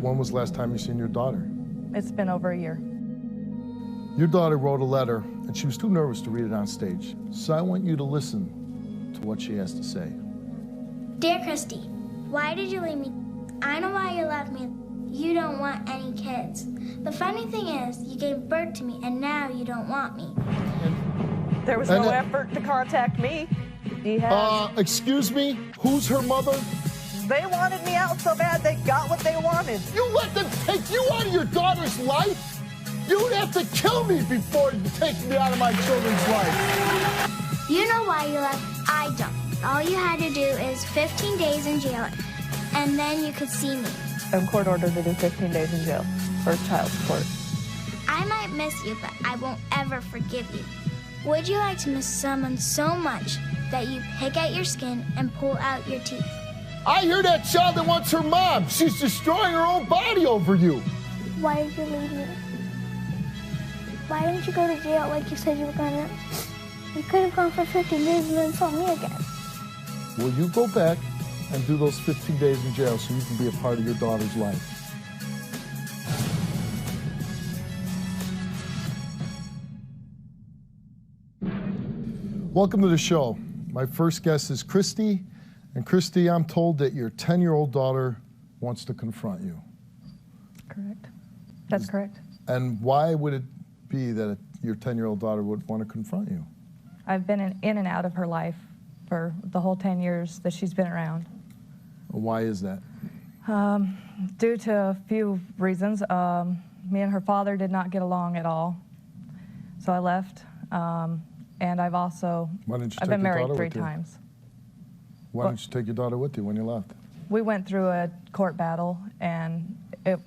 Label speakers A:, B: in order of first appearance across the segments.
A: When was the last time you seen your daughter?
B: It's been over a year.
A: Your daughter wrote a letter, and she was too nervous to read it on stage. So I want you to listen to what she has to say.
C: Dear Christy, why did you leave me? I know why you left me. You don't want any kids. The funny thing is, you gave birth to me, and now you don't want me.
B: There was no effort to contact me. He has.
A: Excuse me? Who's her mother?
B: They wanted me out so bad they got what they wanted.
A: You let them take you out of your daughter's life? You'd have to kill me before you take me out of my children's life.
C: You know why you left. I don't. All you had to do is 15 days in jail, and then you could see me.
B: I'm court ordered to do 15 days in jail for child support.
C: I might miss you, but I won't ever forgive you. Would you like to miss someone so much that you pick at your skin and pull out your teeth?
A: I hear that child that wants her mom. She's destroying her own body over you.
C: Why did you leave me? Why didn't you go to jail like you said you were gonna? You could have gone for 15 days and then saw me again.
A: Will you go back and do those 15 days in jail so you can be a part of your daughter's life? Welcome to the show. My first guest is Christi. And Christi, I'm told that your 10-year-old daughter wants to confront you.
B: Correct. That's correct.
A: And why would it be that your 10-year-old daughter would want to confront you?
B: I've been in and out of her life for the whole 10 years that she's been around.
A: Why is that?
B: Due to a few reasons. Me and her father did not get along at all, so I left. And I've also, I've been married 3 times.
A: Why didn't you take your daughter with you when you left?
B: We went through a court battle, and it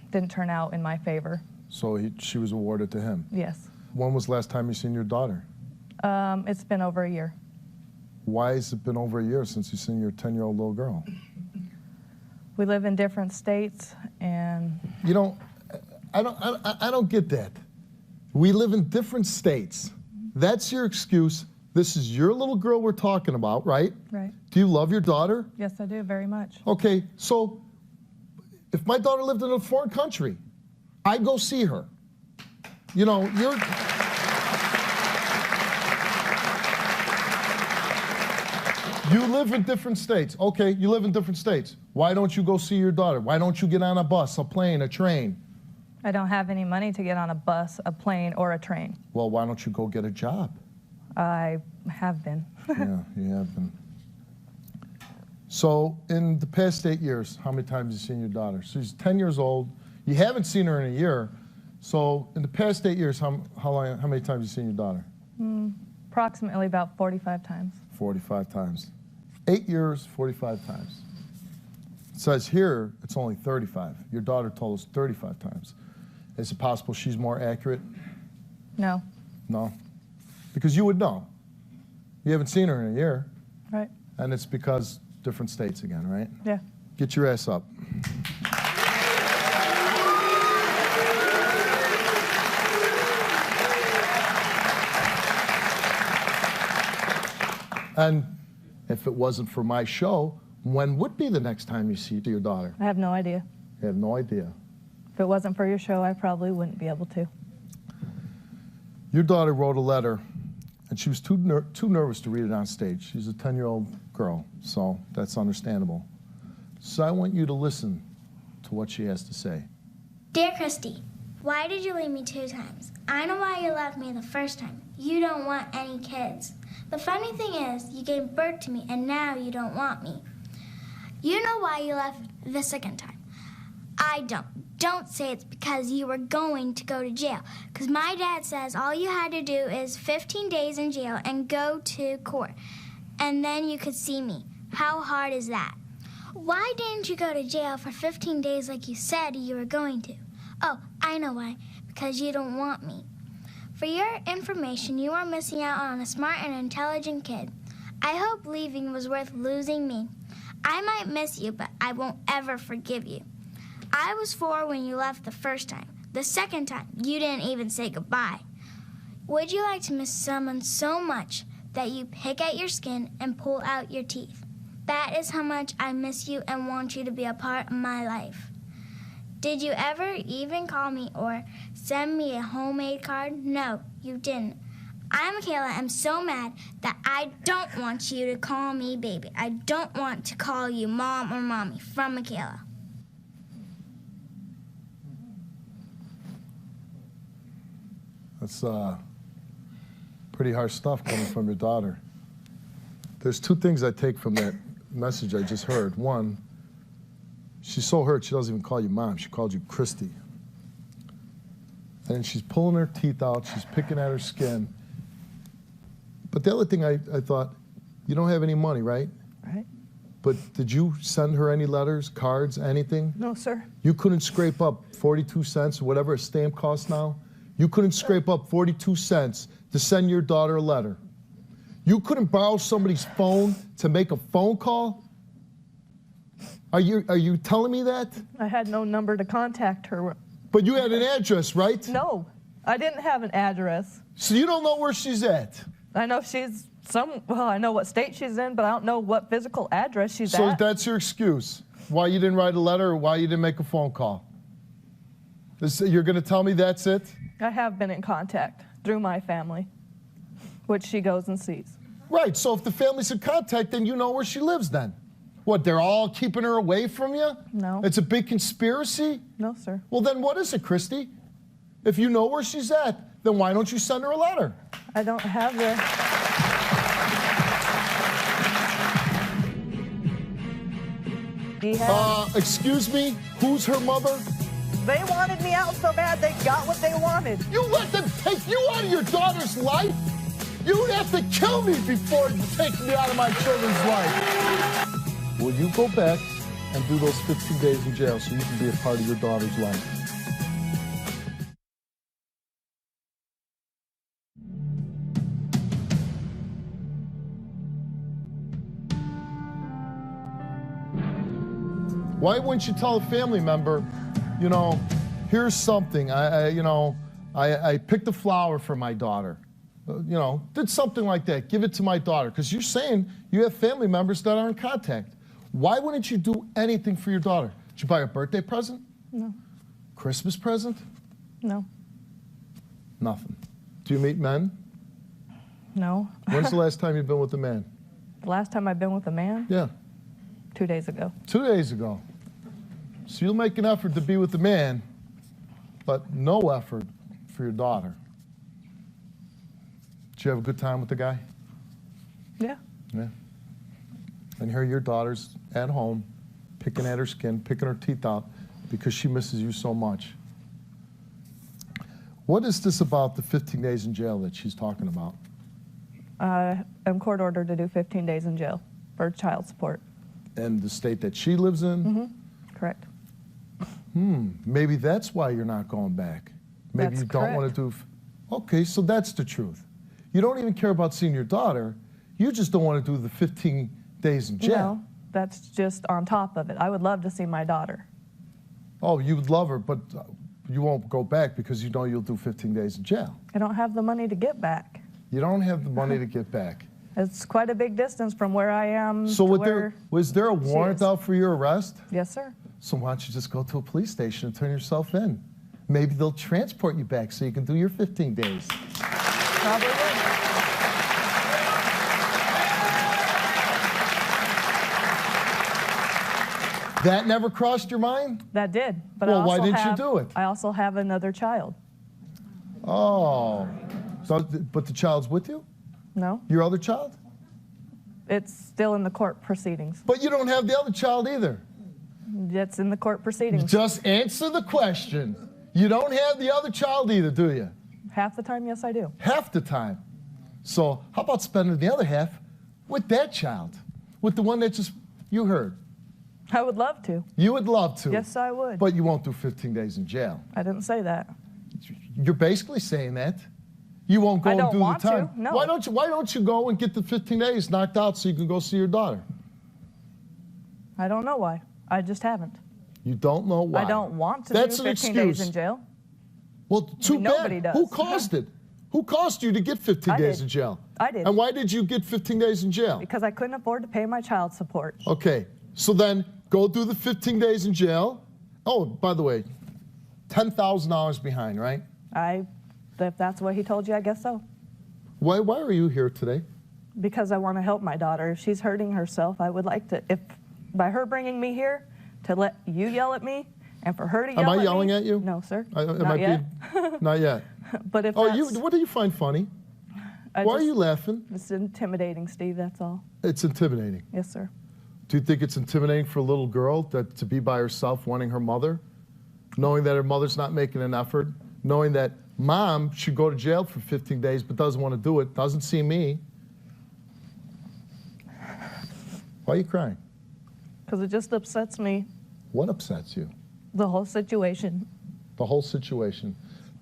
B: didn't turn out in my favor.
A: So she was awarded to him?
B: Yes.
A: When was the last time you seen your daughter?
B: It's been over a year.
A: Why has it been over a year since you seen your 10-year-old little girl?
B: We live in different states, and...
A: You know, I don't get that. We live in different states. That's your excuse. This is your little girl we're talking about, right?
B: Right.
A: Do you love your daughter?
B: Yes, I do, very much.
A: Okay, so if my daughter lived in a foreign country, I'd go see her. You know, you live in different states. Okay, you live in different states. Why don't you go see your daughter? Why don't you get on a bus, a plane, a train?
B: I don't have any money to get on a bus, a plane, or a train.
A: Well, why don't you go get a job?
B: I have been.
A: Yeah, you have been. So in the past 8 years, how many times have you seen your daughter? She's 10 years old. You haven't seen her in a year. So in the past 8 years, how many times have you seen your daughter?
B: Approximately about 45 times.
A: 45 times. 8 years, 45 times. It says here it's only 35. Your daughter told us 35 times. Is it possible she's more accurate?
B: No.
A: No? Because you would know. You haven't seen her in a year.
B: Right.
A: And it's because different states again, right?
B: Yeah.
A: Get your ass up. And if it wasn't for my show, when would be the next time you see your daughter?
B: I have no idea.
A: You have no idea.
B: If it wasn't for your show, I probably wouldn't be able to.
A: Your daughter wrote a letter, and she was too nervous to read it on stage. She's a 10-year-old girl, so that's understandable. So I want you to listen to what she has to say.
C: Dear Christy, why did you leave me 2 times? I know why you left me the first time. You don't want any kids. The funny thing is, you gave birth to me, and now you don't want me. You know why you left the second time. I don't. Don't say it's because you were going to go to jail. Because my dad says all you had to do is 15 days in jail and go to court. And then you could see me. How hard is that? Why didn't you go to jail for 15 days like you said you were going to? Oh, I know why. Because you don't want me. For your information, you are missing out on a smart and intelligent kid. I hope leaving was worth losing me. I might miss you, but I won't ever forgive you. I was 4 when you left the first time. The second time, you didn't even say goodbye. Would you like to miss someone so much that you pick at your skin and pull out your teeth? That is how much I miss you and want you to be a part of my life. Did you ever even call me or send me a homemade card? No, you didn't. I, Michaela, am so mad that I don't want you to call me baby. I don't want to call you mom or mommy. From Michaela.
A: That's pretty harsh stuff coming from your daughter. There's two things I take from that message I just heard. One, she's so hurt she doesn't even call you mom. She called you Christi. And she's pulling her teeth out. She's picking at her skin. But the other thing I thought, you don't have any money, right?
B: Right.
A: But did you send her any letters, cards, anything?
B: No, sir.
A: You couldn't scrape up 42 cents or whatever a stamp costs now? You couldn't scrape up 42 cents to send your daughter a letter. You couldn't borrow somebody's phone to make a phone call? Are you telling me that?
B: I had no number to contact her.
A: But you had an address, right?
B: No, I didn't have an address.
A: So you don't know where she's at?
B: I know she's well, I know what state she's in, but I don't know what physical address she's at.
A: So that's your excuse? Why you didn't write a letter or why you didn't make a phone call? You're going to tell me that's it?
B: I have been in contact through my family, which she goes and sees.
A: Right, so if the family's in contact, then you know where she lives then. What, they're all keeping her away from you?
B: No.
A: It's a big conspiracy?
B: No, sir.
A: Well, then what is it, Christi? If you know where she's at, then why don't you send her a letter?
B: I don't have the...
A: Excuse me? Who's her mother?
B: They wanted me out so bad they got what they wanted.
A: You let them take you out of your daughter's life? You'd have to kill me before you take me out of my children's life. Will you go back and do those 15 days in jail so you can be a part of your daughter's life? Why wouldn't you tell a family member, you know, here's something, I picked a flower for my daughter, you know, did something like that, give it to my daughter, because you're saying you have family members that are in contact. Why wouldn't you do anything for your daughter? Did you buy her a birthday present?
B: No.
A: Christmas present?
B: No.
A: Nothing. Do you meet men?
B: No.
A: When's the last time you've been with a man?
B: The last time I've been with a man?
A: Yeah.
B: 2 days ago.
A: 2 days ago. So you'll make an effort to be with the man, but no effort for your daughter. Did you have a good time with the guy?
B: Yeah.
A: Yeah. And here your daughter's at home, picking at her skin, picking her teeth out because she misses you so much. What is this about the 15 days in jail that she's talking about?
B: I'm court ordered to do 15 days in jail for child support.
A: And the state that she lives in?
B: Mm-hmm. Correct.
A: Maybe that's why you're not going back. Maybe
B: That's
A: you don't
B: correct.
A: want to do... Okay, so that's the truth. You don't even care about seeing your daughter. You just don't want to do the 15 days in jail.
B: No, that's just on top of it. I would love to see my daughter.
A: Oh, you would love her, but you won't go back because you know you'll do 15 days in jail.
B: I don't have the money to get back.
A: You don't have the money to get back.
B: It's quite a big distance from where I am
A: So
B: to
A: was there a warrant out for your arrest?
B: Yes, sir.
A: So why don't you just go to a police station and turn yourself in? Maybe they'll transport you back so you can do your 15 days.
B: Probably would.
A: That never crossed your mind?
B: That did. But
A: Well, why didn't you do it?
B: I also have another child.
A: Oh. So, but the child's with you?
B: No,
A: Your other child?
B: it's still in the court proceedings.
A: But you don't have the other child either.
B: It's in the court proceedings.
A: Just answer the question. You don't have the other child either, do you?
B: Half the time, yes, I do.
A: Half the time. So how about spending the other half with that child? With the one that just you heard?
B: I would love to.
A: You would love to.
B: Yes, I would.
A: But you won't do 15 days in jail.
B: I didn't say that.
A: You're basically saying that. You won't go
B: I
A: and
B: don't
A: do
B: want
A: the time.
B: to, no.
A: Why don't you go and get the 15 days knocked out so you can go see your daughter?
B: I don't know why. I just haven't.
A: You don't know why.
B: I don't want to
A: That's
B: do
A: an
B: 15 days
A: excuse.
B: in jail.
A: Well, too
B: Nobody
A: bad.
B: does.
A: Who caused it? Who caused you to get 15
B: I
A: days
B: did.
A: in jail?
B: I did.
A: And why did you get 15 days in jail?
B: Because I couldn't afford to pay my child support.
A: Okay, so then go do the 15 days in jail, Oh, by the way, $10,000 behind, right?
B: If that's what he told you, I guess so.
A: Why are you here today?
B: Because I want to help my daughter. If she's hurting herself, I would like to, by her bringing me here, to let you yell at me, and for her to yell at me.
A: Am I yelling at you?
B: No, sir.
A: Not yet. Not yet.
B: But if
A: what do you find funny? Why are you laughing?
B: It's intimidating, Steve, that's all.
A: It's intimidating.
B: Yes, sir.
A: Do you think it's intimidating for a little girl to be by herself wanting her mother, knowing that her mother's not making an effort, knowing that mom should go to jail for 15 days but doesn't want to do it, doesn't see me? Why are you crying?
B: Because it just upsets me.
A: What upsets you?
B: The whole situation.
A: The whole situation.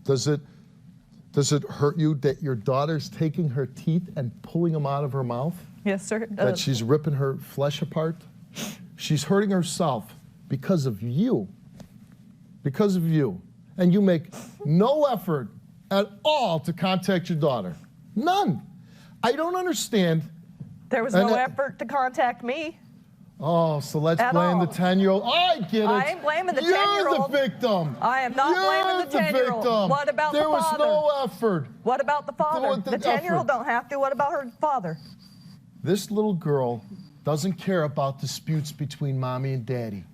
A: Does it hurt you that your daughter's taking her teeth and pulling them out of her mouth?
B: Yes, sir, it does.
A: That she's ripping her flesh apart? She's hurting herself because of you. Because of you. And you make no effort at all to contact your daughter. None. I don't understand.
B: There was no effort to contact me.
A: Oh, so let's blame the 10-year-old. I get it.
B: I ain't blaming the 10-year-old.
A: You're the victim.
B: I am not blaming the 10-year-old. What about the father?
A: There was no effort.
B: What about the father? The 10-year-old don't have to. What about her father?
A: This little girl doesn't care about disputes between mommy and daddy.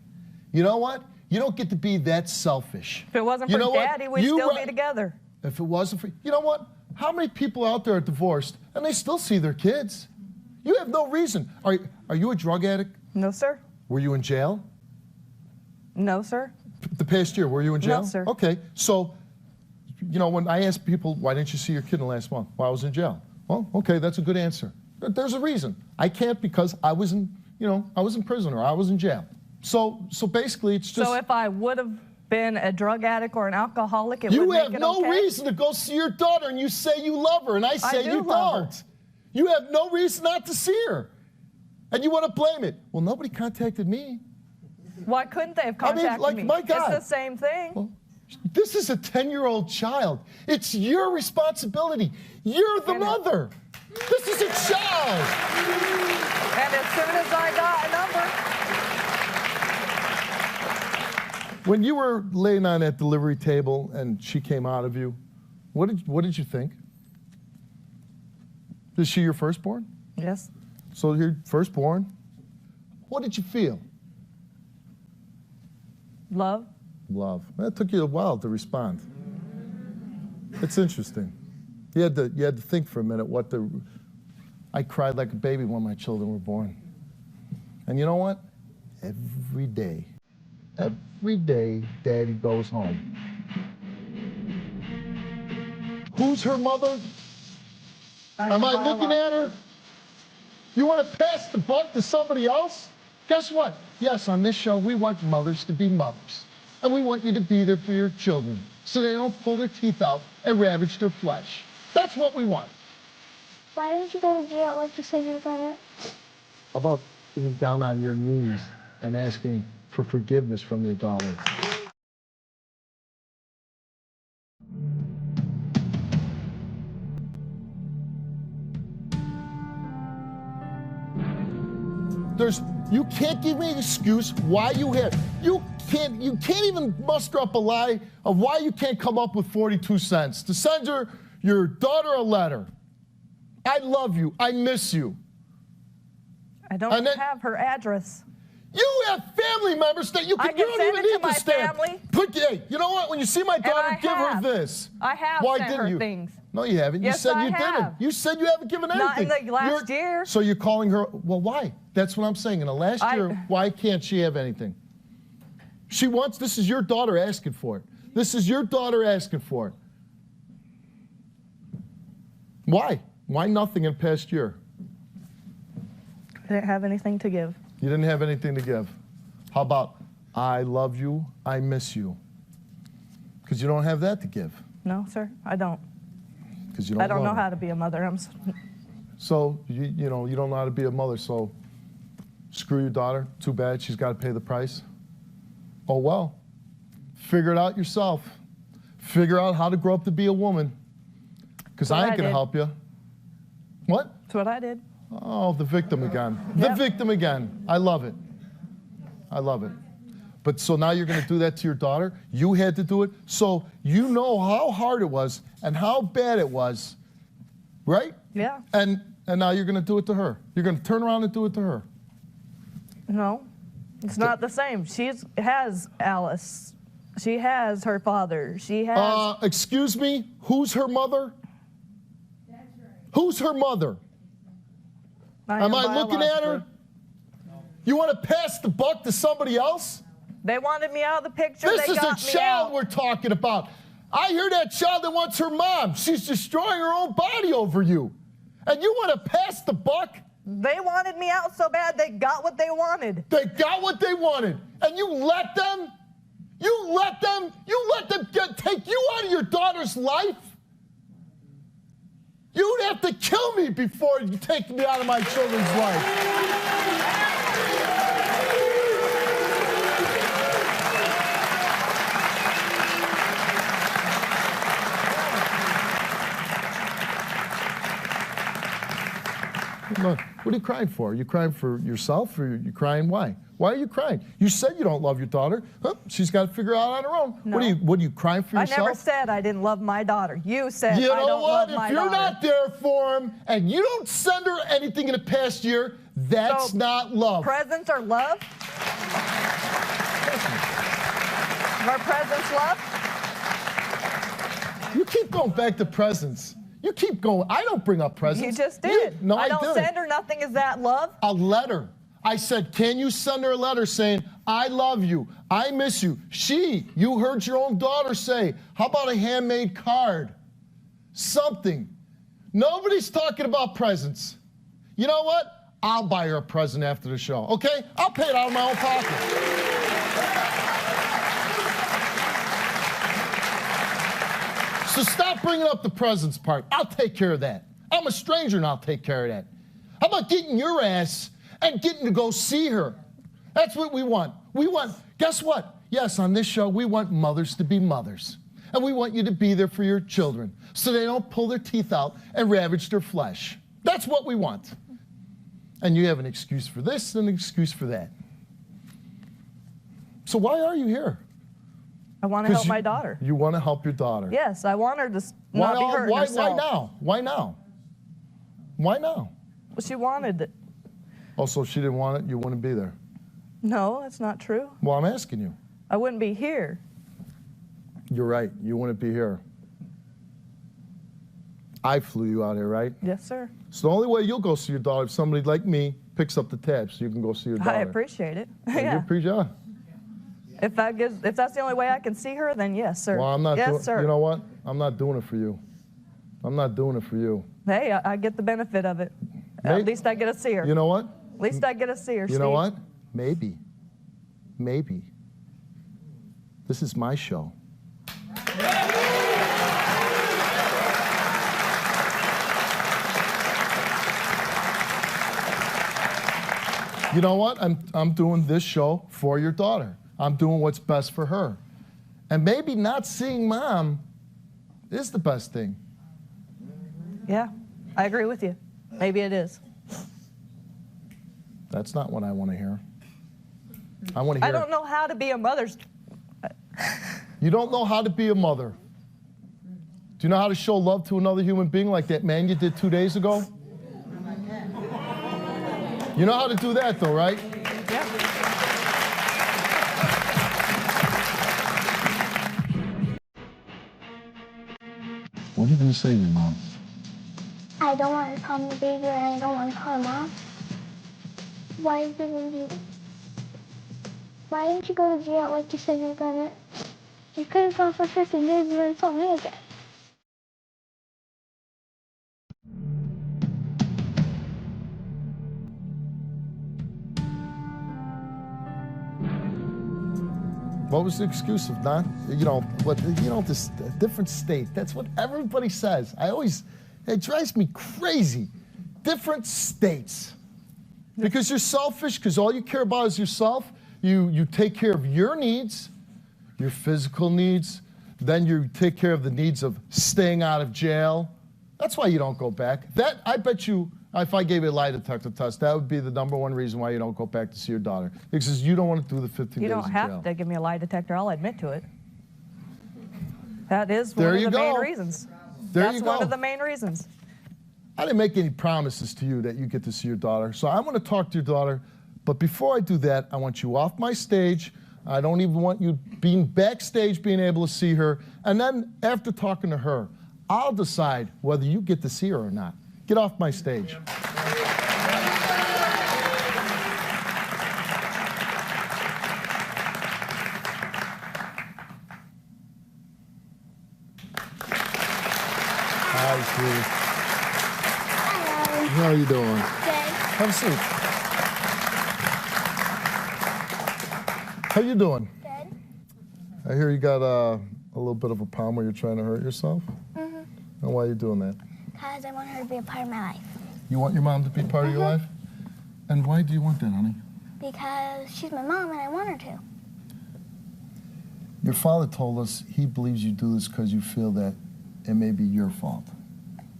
A: You know what? You don't get to be that selfish.
B: If it wasn't for daddy, we'd still be together.
A: If it wasn't for... You know what? How many people out there are divorced and they still see their kids? You have no reason. Are you a drug addict?
B: No, sir.
A: Were you in jail?
B: No, sir.
A: The past year, were you in jail?
B: No, sir.
A: Okay, so, you know, when I ask people, why didn't you see your kid in the last month? Well, I was in jail. Well, okay, that's a good answer. There's a reason. I can't because I was in, I was in prison or I was in jail. So basically it's just...
B: So if I would have been a drug addict or an alcoholic, it would make it okay?
A: You have no reason to go see your daughter and you say you love her and I say you don't. You have no reason not to see her. And you want to blame it. Well, nobody contacted me.
B: Why couldn't they have contacted me?
A: My God.
B: It's the same thing.
A: Well, this is a 10-year-old child. It's your responsibility. You're the mother. This is a child.
B: And as soon as I got a number.
A: When you were laying on that delivery table and she came out of you, what did you think? Is she your firstborn?
B: Yes.
A: So your firstborn, what did you feel?
B: Love.
A: Love. That took you a while to respond. It's interesting. You had to think for a minute I cried like a baby when my children were born. And you know what? Every day, Daddy goes home. Who's her mother? Am I looking at her? You want to pass the buck to somebody else? Guess what? Yes, on this show, we want mothers to be mothers. And we want you to be there for your children so they don't pull their teeth out and ravage their flesh. That's what we want.
C: Why didn't you go to jail like you said you were gonna?
A: How about getting down on your knees and asking for forgiveness from your daughter? You can't give me an excuse why you can't even muster up a lie of why you can't come up with 42 cents to send your daughter a letter. I love you. I miss you.
B: I don't have her address.
A: You have family members that you don't even need to stamp. Hey, you know what? When you see my daughter, give her this.
B: I have sent her things.
A: No, you haven't.
B: Yes,
A: you said you didn't. You said you haven't given anything.
B: Not in the last year.
A: So you're calling her, well, why? That's what I'm saying. In the last year, why can't she have anything? This is your daughter asking for it. This is your daughter asking for it. Why? Why nothing in the past year?
B: I didn't have anything to give.
A: You didn't have anything to give. How about, I love you, I miss you? Because you don't have that to give.
B: No, sir, I don't.
A: Because you don't.
B: I don't know how to be a mother.
A: So you don't know how to be a mother. So screw your daughter. Too bad. She's got to pay the price. Oh well. Figure it out yourself. Figure out how to grow up to be a woman. Because I ain't gonna help you. What?
B: That's what I did.
A: Oh, the victim again. The victim again. I love it. I love it. But so now you're going to do that to your daughter? You had to do it? So you know how hard it was and how bad it was, right?
B: Yeah.
A: And now you're going to do it to her. You're going to turn around and do it to her.
B: No, it's not the same. She has Alice. She has her father. She has...
A: Excuse me? Who's her mother?
D: That's right.
A: Who's her mother? Am I looking at her? You want to pass the buck to somebody else?
B: They wanted me out of the picture.
A: This is a child we're talking about. I hear that child that wants her mom. She's destroying her own body over you. And you want to pass the buck?
B: They wanted me out so bad they got what they wanted.
A: They got what they wanted. And you let them? You let them take you out of your daughter's life? You'd have to kill me before you take me out of my children's life. Look, what are you crying for? Are you crying for yourself, or are you crying why? Why are you crying? You said you don't love your daughter. Huh? She's got to figure it out on her own.
B: No.
A: What are you crying for yourself?
B: I never said I didn't love my daughter. You said
A: you know
B: I don't
A: what?
B: love my
A: If you're
B: daughter.
A: not there for him and you don't send her anything in the past year, that's not love.
B: Presents are love? Are presents love?
A: You keep going back to presents. You keep going. I don't bring up presents.
B: You just did.
A: No,
B: I don't
A: didn't.
B: send her nothing. Is that love?
A: A letter. I said, can you send her a letter saying, I love you, I miss you? You heard your own daughter say, how about a handmade card? Something. Nobody's talking about presents. You know what? I'll buy her a present after the show, okay? I'll pay it out of my own pocket. So stop bringing up the presents part. I'll take care of that. I'm a stranger and I'll take care of that. How about getting your ass and getting to go see her? That's what we want. Guess what? Yes, on this show, we want mothers to be mothers. And we want you to be there for your children so they don't pull their teeth out and ravage their flesh. That's what we want. And you have an excuse for this and an excuse for that. So why are you here?
B: I want to help my daughter.
A: You want to help your daughter?
B: Yes, I want her to not be hurting herself.
A: Why now? Why now? Why now?
B: Well, she wanted it.
A: Oh, so she didn't want it, you wouldn't be there?
B: No, that's not true.
A: Well, I'm asking you.
B: I wouldn't be here.
A: You're right, you wouldn't be here. I flew you out here, right?
B: Yes, sir.
A: So the only way you'll go see your daughter if somebody like me picks up the tab so you can go see your daughter.
B: I appreciate it.
A: You appreciate it?
B: If that's the only way I can see her, then yes, sir.
A: Well, I'm not
B: yes, sir.
A: You know what? I'm not doing it for you. I'm not doing it for you.
B: Hey, I get the benefit of it. At least I get to see her.
A: You know what?
B: At least I get to see her,
A: You know what? Maybe. This is my show. You know what? I'm doing this show for your daughter. I'm doing what's best for her. And maybe not seeing mom is the best thing.
B: Yeah, I agree with you. Maybe it is.
A: That's not what I want to hear. I want to hear.
B: I don't know how to be a mother.
A: You don't know how to be a mother. Do you know how to show love to another human being like that man you did 2 days ago? You know how to do that, though, right?
B: Yeah.
A: What are you going to say to your mom?
C: I don't want to call me baby and I don't want to call her mom. Why didn't you go to jail like you said you were gonna? You could have gone for 50 days and then told me again.
A: What was the excuse of not, this different state? That's what everybody says. It drives me crazy. Different states. Because you're selfish, because all you care about is yourself. You take care of your needs, your physical needs, then you take care of the needs of staying out of jail. That's why you don't go back. That, I bet you If I gave you a lie detector test, that would be the #1 reason why you don't go back to see your daughter. Because you don't want to do the 15 days in jail.
B: You don't have to give me a lie detector. I'll admit to it. That is one of the main reasons. That's one of the main reasons.
A: I didn't make any promises to you that you get to see your daughter. So I'm going to talk to your daughter. But before I do that, I want you off my stage. I don't even want you being backstage, being able to see her. And then after talking to her, I'll decide whether you get to see her or not. Get off my stage. Hi, sweetie.
C: Hello.
A: How are you doing?
C: Good.
A: Have a seat. How you doing?
C: Good.
A: I hear you got a little bit of a problem where you're trying to hurt yourself.
C: Mm-hmm.
A: And why are you doing that?
C: Because I want her to be a part of my life.
A: You want your mom to be part of your life? And why do you want that, honey?
C: Because she's my mom and I want her to.
A: Your father told us he believes you do this because you feel that it may be your fault.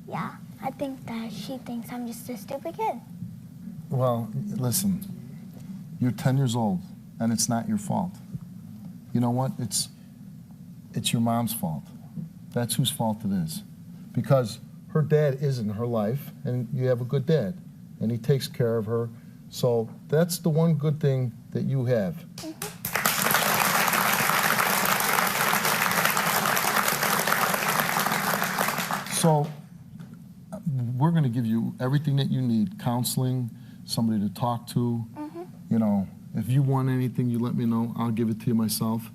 C: Yeah, I think that she thinks I'm just a stupid kid.
A: Well, listen, you're 10 years old, and it's not your fault. You know what? It's your mom's fault. That's whose fault it is. Because her dad is in her life, and you have a good dad, and he takes care of her. So that's the one good thing that you have. So we're going to give you everything that you need, counseling, somebody to talk to. You know, if you want anything, you let me know. I'll give it to you myself.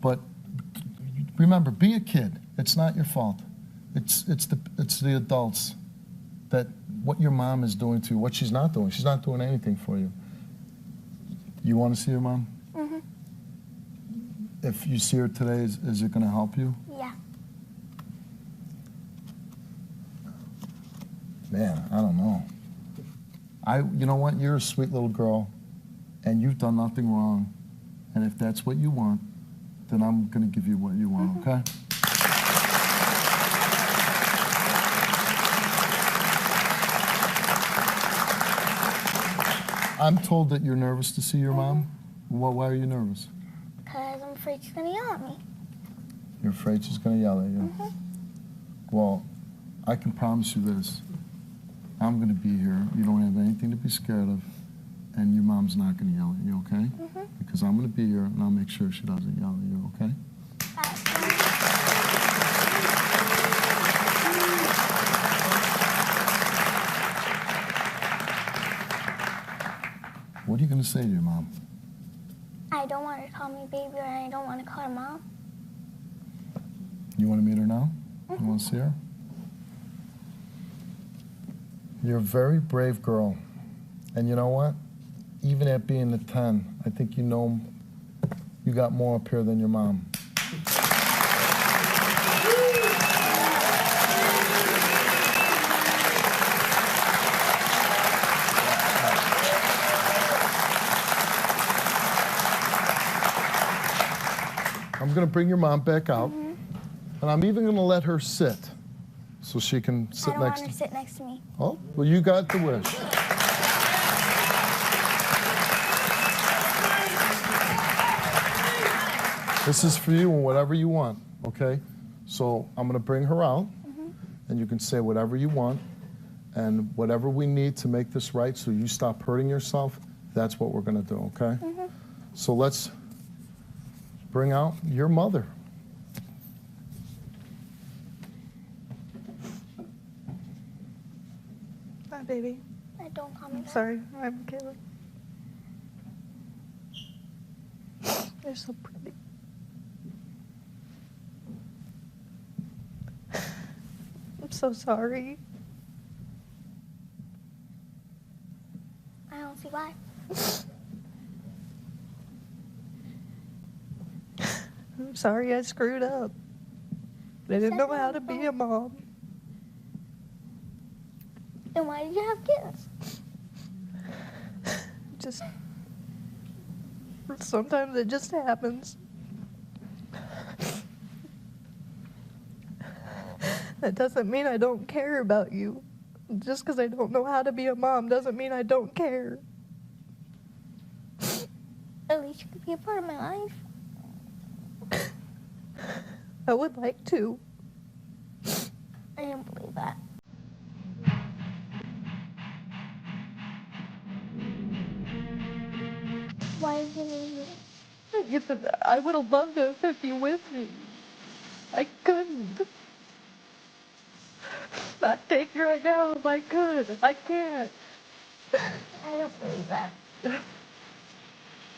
A: But remember, be a kid. It's not your fault. It's the adults that what your mom is doing to you, what she's not doing. She's not doing anything for you. You want to see your mom? If you see her today, is it going to help you?
C: Yeah.
A: Man, I don't know. You know what? You're a sweet little girl, and you've done nothing wrong. And if that's what you want, then I'm going to give you what you want, okay? I'm told that you're nervous to see your mom. Well, why are you nervous?
C: Because I'm afraid she's going to yell at me.
A: You're afraid she's going to yell at you? Well, I can promise you this. I'm going to be here. You don't have anything to be scared of, and your mom's not going to yell at you, okay? Because I'm going to be here, and I'll make sure she doesn't yell at you, okay? What are you going to say to your mom?
C: I don't want her to call me baby, or I don't want to call her mom.
A: You want to meet her now? You want to see her? You're a very brave girl. And you know what? Even at being a 10, I think you know you got more up here than your mom. I'm going to bring your mom back out, and I'm even going to let her sit so she can sit next to me.
C: I don't want her to sit next to me.
A: Oh, well, you got the wish. This is for you and whatever you want, okay? So I'm going to bring her out, and you can say whatever you want, and whatever we need to make this right so you stop hurting yourself, that's what we're going to do, okay? So let's bring out your mother.
B: Hi, baby.
C: Don't call me that.
B: Sorry, I'm Caleb. You're so pretty. I'm so sorry.
C: I don't see why.
B: I'm sorry I screwed up. I didn't know how to be a mom.
C: Then why did you have kids?
B: Just sometimes it just happens. That doesn't mean I don't care about you. Just because I don't know how to be a mom doesn't mean I don't care.
C: At least you could be a part of my life.
B: I would like to.
C: I don't believe that. Why did you leave me?
B: I would have loved to have took you with me. I couldn't. I'd take you right now if I could. I can't.
C: I don't believe that.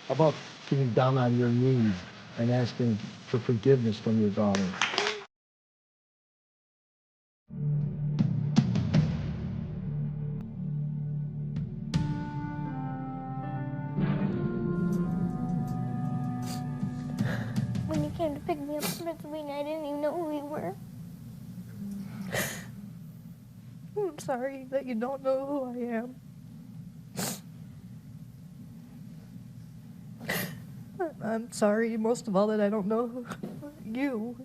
A: How about getting down on your knees and asking for forgiveness from your daughter?
C: When you came to pick me up from Pennsylvania, I didn't even know who you were.
B: I'm sorry that you don't know who I am. I'm sorry, most of all, that I don't know you.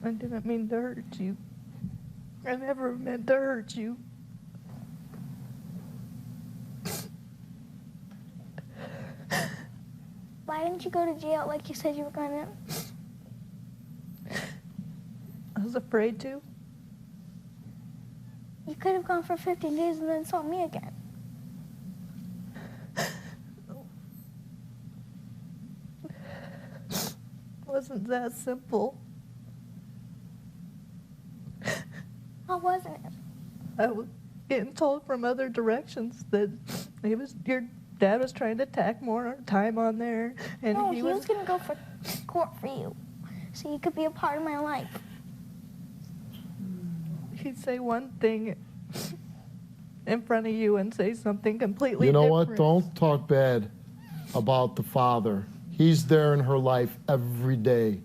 B: I didn't mean to hurt you. I never meant to hurt you.
C: Why didn't you go to jail like you said you were gonna?
B: I was afraid to.
C: You could have gone for 15 days and then saw me again.
B: Wasn't that simple.
C: How wasn't it?
B: I was getting told from other directions that your dad was trying to tack more time on there, and
C: No, he was gonna go for court for you, so you could be a part of my life.
B: He'd say one thing in front of you and say something completely
A: You know
B: different.
A: what? Don't talk bad about the father. He's there in her life every day.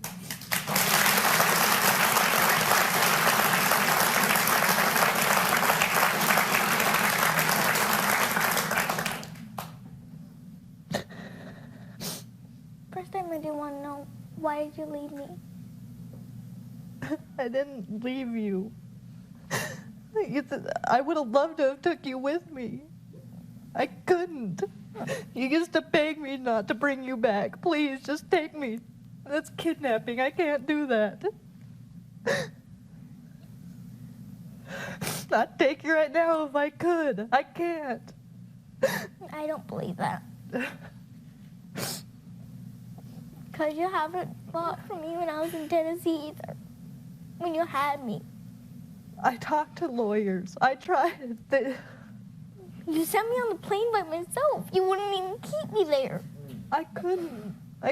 C: First time I do want to know, why did you leave me?
B: I didn't leave you. I would have loved to have took you with me. I couldn't. You used to beg me not to bring you back. Please, just take me. That's kidnapping. I can't do that. I'd take you right now if I could. I can't.
C: I don't believe that. Because you haven't fought for me when I was in Tennessee either. When you had me.
B: I talked to lawyers. I tried.
C: You sent me on the plane by myself. You wouldn't even keep me there.
B: I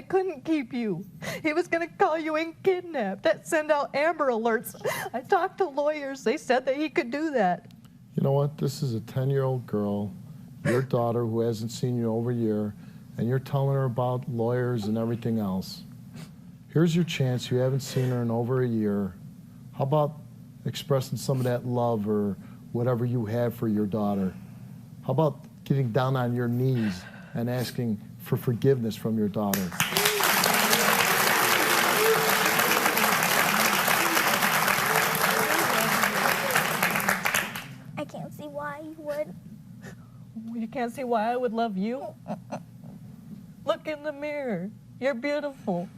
B: couldn't keep you. He was going to call you in kidnapped, send out Amber Alerts. I talked to lawyers. They said that he could do that.
A: You know what? This is a 10-year-old girl, your daughter, who hasn't seen you over a year, and you're telling her about lawyers and everything else. Here's your chance. You haven't seen her in over a year. How about expressing some of that love or whatever you have for your daughter? How about getting down on your knees and asking for forgiveness from your daughter?
C: I can't see why you would.
B: You can't see why I would love you? Look in the mirror. You're beautiful.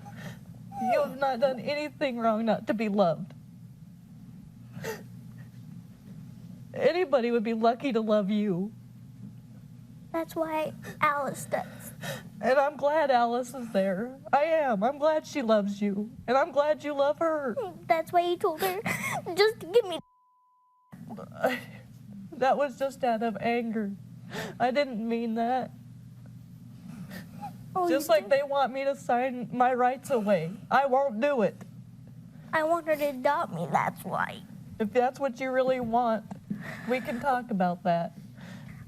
B: You have not done anything wrong not to be loved. Anybody would be lucky to love you.
C: That's why Alice does.
B: And I'm glad Alice is there. I am. I'm glad she loves you. And I'm glad you love her.
C: That's why you told her just to give me.
B: That was just out of anger. I didn't mean that.
C: Oh,
B: Just like they want me to sign my rights away. I won't do it.
C: I want her to adopt me, that's why.
B: If that's what you really want, we can talk about that.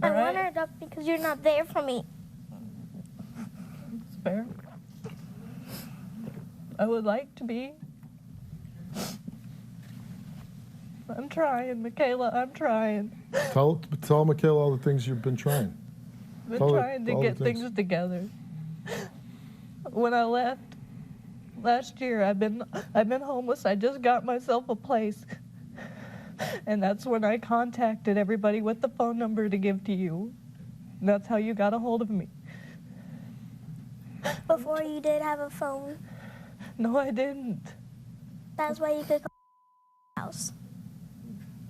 C: I
B: All
C: want her
B: right?
C: to adopt me because you're not there for me.
B: It's fair. I would like to be. I'm trying, Michaela, I'm trying.
A: Tell Michaela all the things you've been trying.
B: I've been
A: Tell her
B: trying to
A: all the
B: get
A: things.
B: things together. When I left last year, I've been homeless. I just got myself a place. And that's when I contacted everybody with the phone number to give to you. And that's how you got a hold of me.
C: Before you did have a phone.
B: No, I didn't.
C: That's why you could call the house.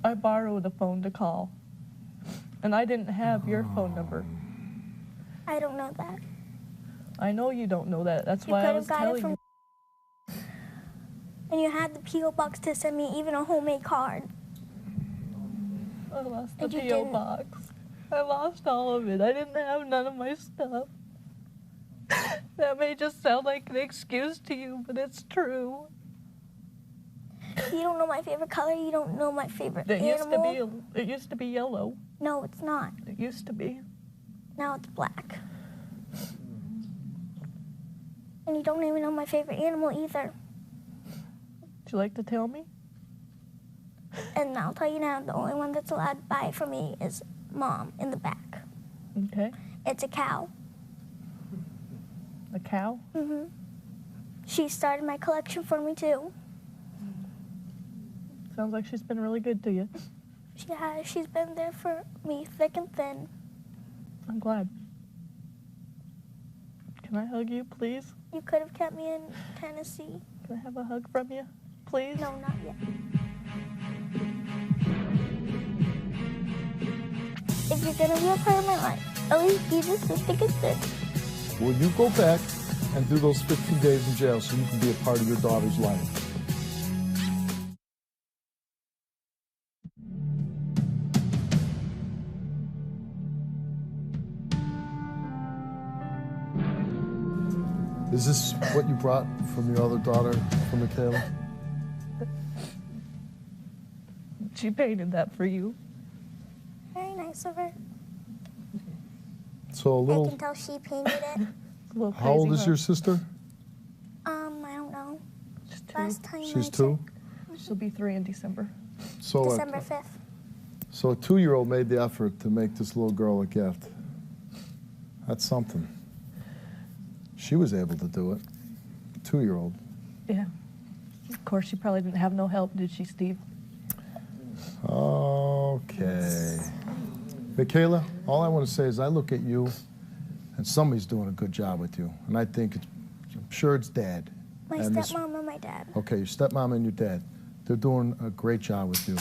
B: I borrowed a phone to call. And I didn't have your phone number.
C: I don't know that.
B: I know you don't know that. That's
C: You
B: why I
C: could
B: was
C: have got it
B: telling
C: from.
B: you.
C: And you had the P.O. box to send me even a homemade card.
B: I lost the
C: And you
B: P.O.
C: didn't.
B: box. I lost all of it. I didn't have none of my stuff. That may just sound like an excuse to you, but it's true.
C: You don't know my favorite color. You don't know my favorite
B: It
C: animal.
B: used to be yellow.
C: No, it's not.
B: It used to be.
C: Now it's black. And you don't even know my favorite animal either.
B: Would you like to tell me?
C: And I'll tell you now, the only one that's allowed to buy it for me is Mom in the back.
B: Okay.
C: It's a cow.
B: A cow?
C: Mm-hmm. She started my collection for me too.
B: Sounds like she's been really good to you.
C: She has. She's been there for me thick and thin.
B: I'm glad. Can I hug you, please?
C: You could have kept me in Tennessee.
B: Can I have a hug from you, please?
C: No, not yet. If you're gonna be a part of my life, at least be this thick and thin.
A: Will you go back and do those 15 days in jail so you can be a part of your daughter's life? Is this what you brought from your other daughter, from Michaela?
B: She painted that for you.
C: Very nice of her.
A: So a
C: I
A: little.
C: can tell she painted it.
B: A little
A: How old
B: crazy,
A: is
B: huh?
A: your sister?
C: I don't know.
B: She's two.
C: Last time
A: She's
C: I
A: 2.
B: She'll be 3 in December.
A: So
C: December 5th.
A: So a 2-year-old made the effort to make this little girl a gift. That's something. She was able to do it. 2-year-old.
B: Yeah. Of course, she probably didn't have no help, did she, Steve?
A: Okay. Michaela, all I want to say is I look at you, and somebody's doing a good job with you. And I think I'm sure it's Dad.
C: My
A: And this-
C: stepmom and my dad.
A: Okay, your stepmom and your dad. They're doing a great job with you.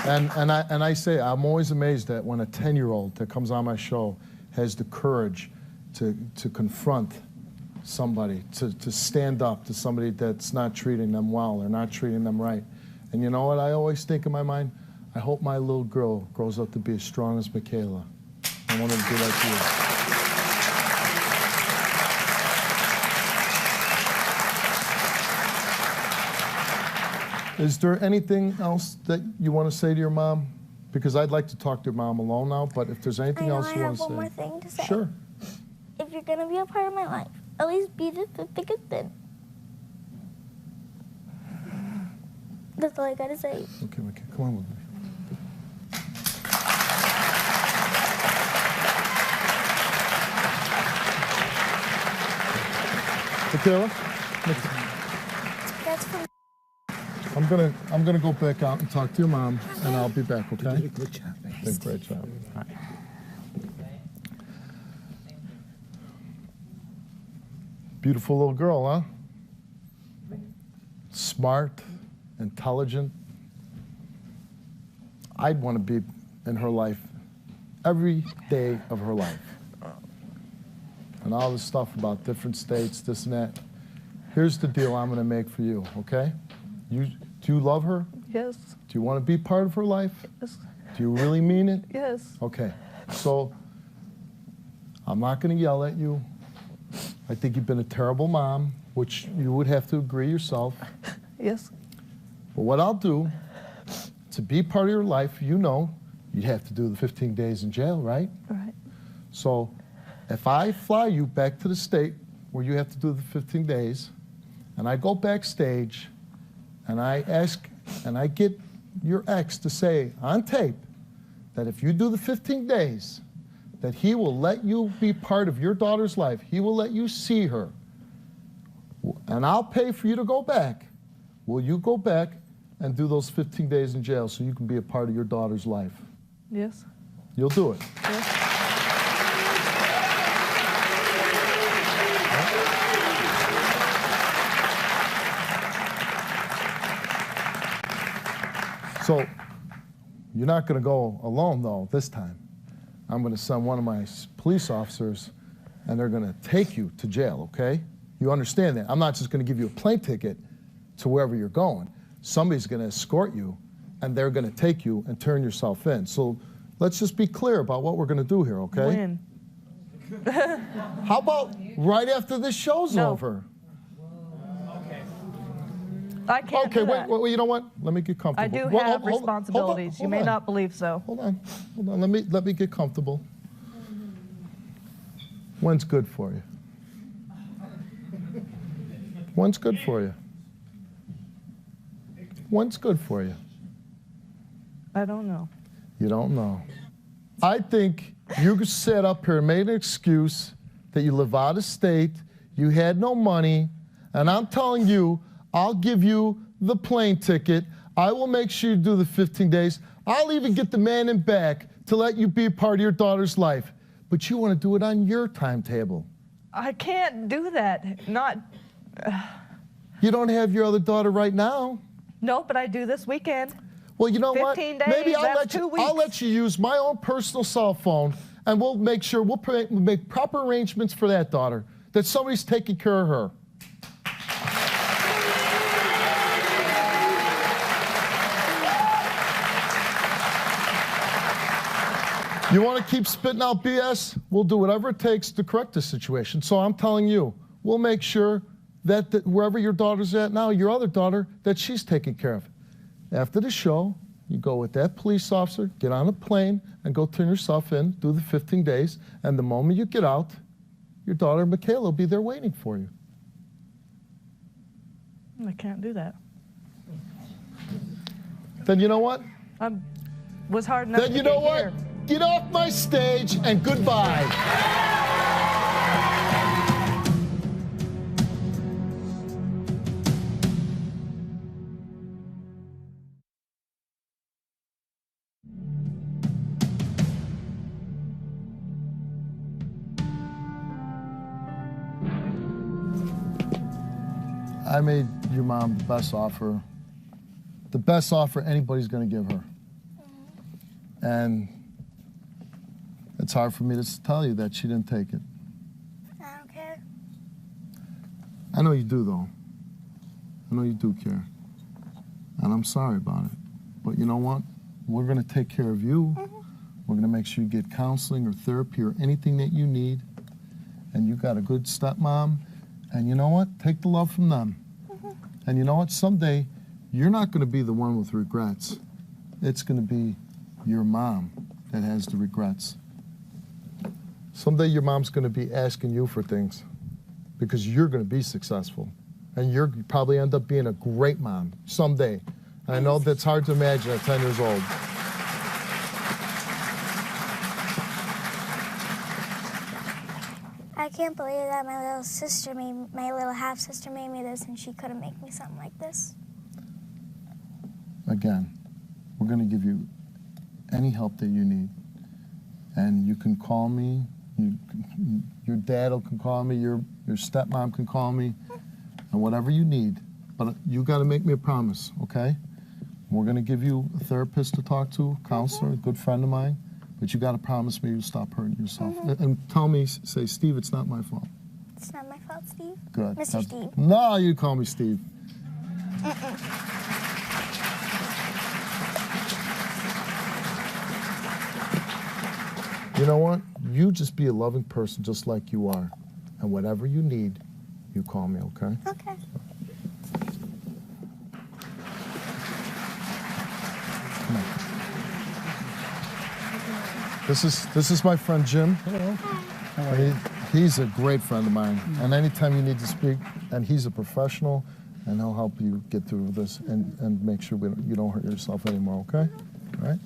A: And I say, I'm always amazed that when a 10-year-old that comes on my show has the courage to confront somebody, to stand up to somebody that's not treating them well or not treating them right. And you know what I always think in my mind? I hope my little girl grows up to be as strong as Michaela. I want her to be like you. Is there anything else that you want to say to your mom? Because I'd like to talk to your mom alone now, but if there's anything else you want to say.
C: I have one more thing to say.
A: Sure.
C: If you're going to be a part of my life, at least be the thick and thin. That's all I got to say.
A: Okay, come on with me. Michaela?
C: That's for
A: I'm gonna go back out and talk to your mom, and I'll be back. Okay?
E: You did a good job.
A: Did a great job. Beautiful little girl, huh? Smart, intelligent. I'd want to be in her life every day of her life. And all this stuff about different states, this and that. Here's the deal I'm going to make for you, okay? Do you love her?
B: Yes.
A: Do you want to be part of her life?
B: Yes.
A: Do you really mean it?
B: Yes.
A: Okay. So I'm not going to yell at you. I think you've been a terrible mom, which you would have to agree yourself.
B: Yes.
A: But what I'll do, to be part of your life, you know, you'd have to do the 15 days in jail, right?
B: Right.
A: So if I fly you back to the state where you have to do the 15 days, and I go backstage, and I ask, and I get your ex to say on tape that if you do the 15 days, that he will let you be part of your daughter's life. He will let you see her. And I'll pay for you to go back. Will you go back and do those 15 days in jail so you can be a part of your daughter's life?
B: Yes.
A: You'll do it.
B: Yes.
A: So you're not going to go alone, though, this time. I'm going to send one of my police officers, and they're going to take you to jail, okay? You understand that? I'm not just going to give you a plane ticket to wherever you're going. Somebody's going to escort you, and they're going to take you and turn yourself in. So let's just be clear about what we're going to do here, okay?
B: When?
A: How about right after this show's over?
B: I can't do that.
A: Wait, you know what? Let me get comfortable.
B: I do have responsibilities. You may not believe so.
A: Hold on. Let me get comfortable. When's good for you? When's good for you? When's good for you?
B: I don't know.
A: You don't know. I think you sat up here and made an excuse that you live out of state, you had no money, and I'm telling you, I'll give you the plane ticket. I will make sure you do the 15 days. I'll even get the man in back to let you be a part of your daughter's life. But you want to do it on your timetable.
B: I can't do that. Not.
A: You don't have your other daughter right now.
B: No, but I do this weekend.
A: Well, you know what?
B: 15 days,
A: Maybe
B: that's 2 weeks.
A: I'll let you use my own personal cell phone, and we'll make sure we'll make proper arrangements for that daughter, that somebody's taking care of her. You want to keep spitting out BS? We'll do whatever it takes to correct the situation. So I'm telling you, we'll make sure that wherever your daughter's at now, your other daughter, that she's taken care of. After the show, you go with that police officer, get on a plane, and go turn yourself in, do the 15 days, and the moment you get out, your daughter, Michaela, will be there waiting for you.
B: I can't do that.
A: Then you know what?
B: Was hard enough
A: then
B: to
A: you know
B: get
A: what?
B: here.
A: Get off my stage and goodbye. I made your mom the best offer anybody's going to give her. And it's hard for me to tell you that she didn't take it.
C: I don't care.
A: I know you do, though. I know you do care. And I'm sorry about it. But you know what? We're going to take care of you. We're going to make sure you get counseling or therapy or anything that you need. And you got a good stepmom. And you know what? Take the love from them. And you know what? Someday, you're not going to be the one with regrets. It's going to be your mom that has the regrets. Someday your mom's going to be asking you for things because you're going to be successful. And you probably end up being a great mom someday. And I know that's hard to imagine at 10 years old.
C: I can't believe that my little half-sister made me this, and she couldn't make me something like this.
A: Again, we're going to give you any help that you need. And you can call me. Your dad can call me. Your stepmom can call me. And whatever you need. But you got to make me a promise, okay? We're going to give you a therapist to talk to, a counselor, a good friend of mine. But you got to promise me you'll stop hurting yourself. And tell me, say, Steve, it's not my fault.
C: It's not my fault, Steve.
A: Good.
C: Mr. Steve.
A: No, you call me Steve. You know what? You just be a loving person just like you are. And whatever you need, you call me, okay?
C: Okay.
A: This is my friend Jim. Hello. He's a great friend of mine. And anytime you need to speak, and he's a professional, and he'll help you get through this and make sure you don't hurt yourself anymore, okay? All right?